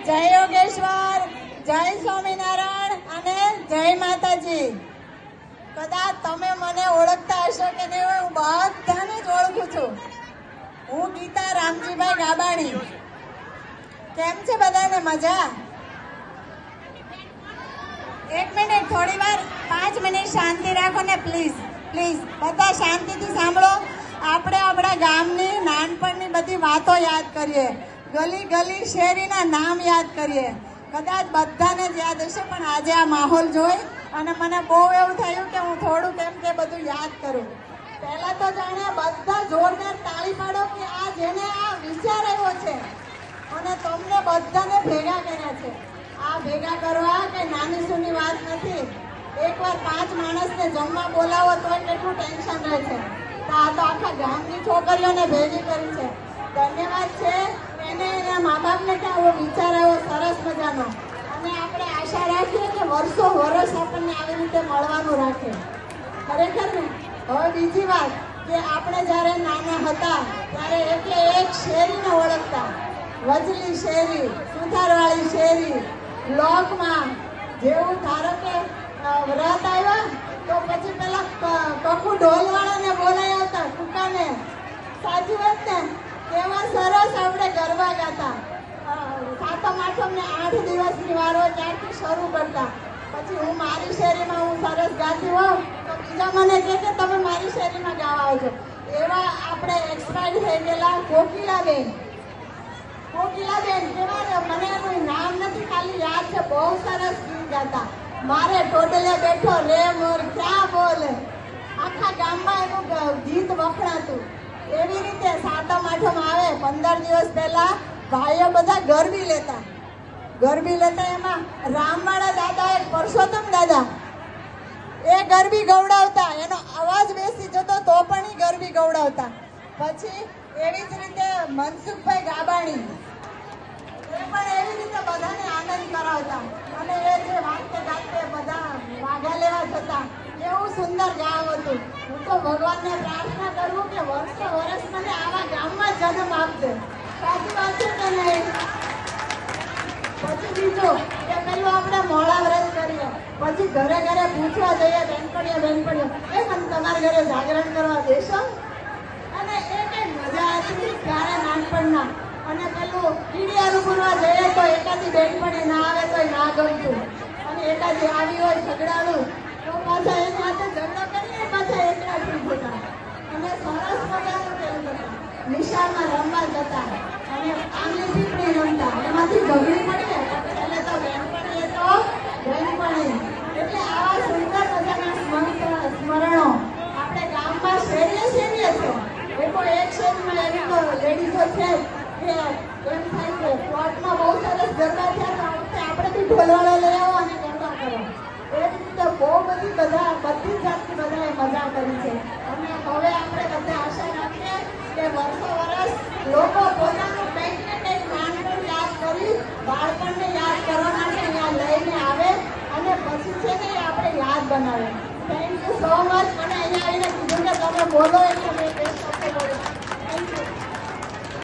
જય યોગેશ્વર, જય સ્વામિનારાયણ અને જય માતાજી. કદાચ તમે મને ઓળખતા હશો કે નહીં, હું બધાને જ ઓળખું છું. હું ગીતા રામજીભાઈ ગાબાણી. કેમ છે બધાને? મજા? એક મિનિટ, થોડી વાર 5 મિનિટ શાંતિ રાખો ને પ્લીઝ. પ્લીઝ બધા શાંતિથી સાંભળો. આપણે આપણા ગામની નાનપણની બધી વાતો યાદ કરીએ, ગલી ગલી શેરીના નામ યાદ કરીએ. કદાચ બધાને જ યાદ હશે, પણ આજે આ માહોલ જોઈ અને મને બહુ એવું થયું કે હું થોડું કેમ કે બધું યાદ કરું. પહેલા તો જાણે બધા જોરદાર તાળી પાડો કે આ જેને આ વિચાર આવ્યો છે અને તમને બધાને ભેગા કર્યા છે. આ ભેગા કરવા કે નાની સૂની વાત નથી. એકવાર 5 માણસને જમવા બોલાવો તો કેટલું ટેન્શન રહે છે. તો આ તો આખા ગામની છોકરીઓને ભેગી કરી છે. ધન્યવાદ છે એને એના મા બાપને કે આવો વિચાર આવ્યો સરસ મજાનો. અને આપણે આશા રાખીએ કે વર્ષો વર્ષ આપણને આવી રીતે મળવાનું રાખે. ખરેખર ને. હવે બીજી વાત કે આપણે જ્યારે નાના હતા ત્યારે એટલે એક શેરીને ઓળખતા. વજલી શેરી, સુથારવાળી શેરી, બ્લોકમાં જેવું ધારો કે વ્રત આવ્યા તો પછી પેલા કકુ ઢોલવાળાને બોલાઈ આવતા કુકાને. સાચી વાત ને? કેવા સરસ આપણે ગરબા ગાતા. સાતમ આઠમને 8 દિવસની વાર હોય ત્યારથી શરૂ કરતા. પછી હું મારી શેરીમાં હું સરસ ગાતી હોઉં તો બીજા મને કહે કે તમે મારી શેરીમાં ગાવા આવજો. એવા આપણે એક્સપાયર થઈ ગયેલા કોકિલાબેન. કોકિલાબેન કેવા, મને એનું નામ નથી, ખાલી યાદ છે. બહુ સરસ ગીત ગાતા. મારે ટોડલે બેઠો રે મોર ક્યાં બોલે, આખા ગામમાં એનું ગીત વખણાતું. એવી રીતે સાતમ આઠમ આવે 15 દિવસ પહેલા ભાઈઓ બધા ગરબી લેતા. ગરબી લેતા એમાં રામવાળા દાદા, એક પરસોત્તમ દાદા, એ ગરબી ગવડાવતા. એનો અવાજ બેસી જતો તો પણ એ ગરબી ગવડાવતા. પછી એવી જ રીતે મનસુખભાઈ ગાબાણી, એ પણ એવી રીતે બધાને આનંદ કરાવતા. અને એ જે વાગતે ગાતે બધા વાઘા લેવા જતા. એવું સુંદર ગામ હતું. હું તો ભગવાનને પ્રાર્થના કરું કે વર્ષે વર્ષ મને આવા ગામમાં જન્મ આપજે. સાચી વાત છે કે નહીં? પછી બીજું કે પેલું આપણે મોડા વ્રત કરીએ, પછી ઘરે ઘરે પૂછવા જઈએ બેનપણીઓ, એ મને તમારા ઘરે જાગરણ કરવા દેશો? અને એ કઈ મજા હતી ત્યારે નાનપણના. અને પેલું કીડિયારું પૂરવા જઈએ તો એકાદી બેનપણી ના આવે તો ના ગમતું. અને એકાદી આવી હોય ઝઘડાળું તો પાછા એની હાથે ઝઘડો કરીએ, પાછા એકલા થઈ જતા. અને સરસ મજાનું કેવું કરતા. નિશાળમાં રમવા જતા અને આંગળી પીપળી રમતા. એમાંથી ઝઘડી પડીએ એટલે તો બેનપણી, એ તો બેનપણી. એટલે આવા સુંદર મજાના સ્મરણો આપણે ગામમાં શેરીએ શેરીએ છે. એક શેરીમાં એવી તો લેડીઝો છે કે એમ થાય કે પ્લોટમાં બહુ સરસ ગરબા થયા તો આપણે બી ઢોલવાળો લઈ આવો અને ગરબા કરો. એવી રીતે બહુ બધી જાતની બધાએ મજા કરી છે. અને હવે આપણે બધા આશા રાખીએ કે વર્ષો વર્ષ લોકો પોતાનું કંઈક ને કંઈક નાનપણ યાદ કરી, બાળપણને યાદ કરવા માટે અહીંયા લઈને આવે અને પછી છે ને આપણે યાદ બનાવે. Thank you so much. મને અહીંયા આવીને કીધું કે તમે બોલો એટલે મેં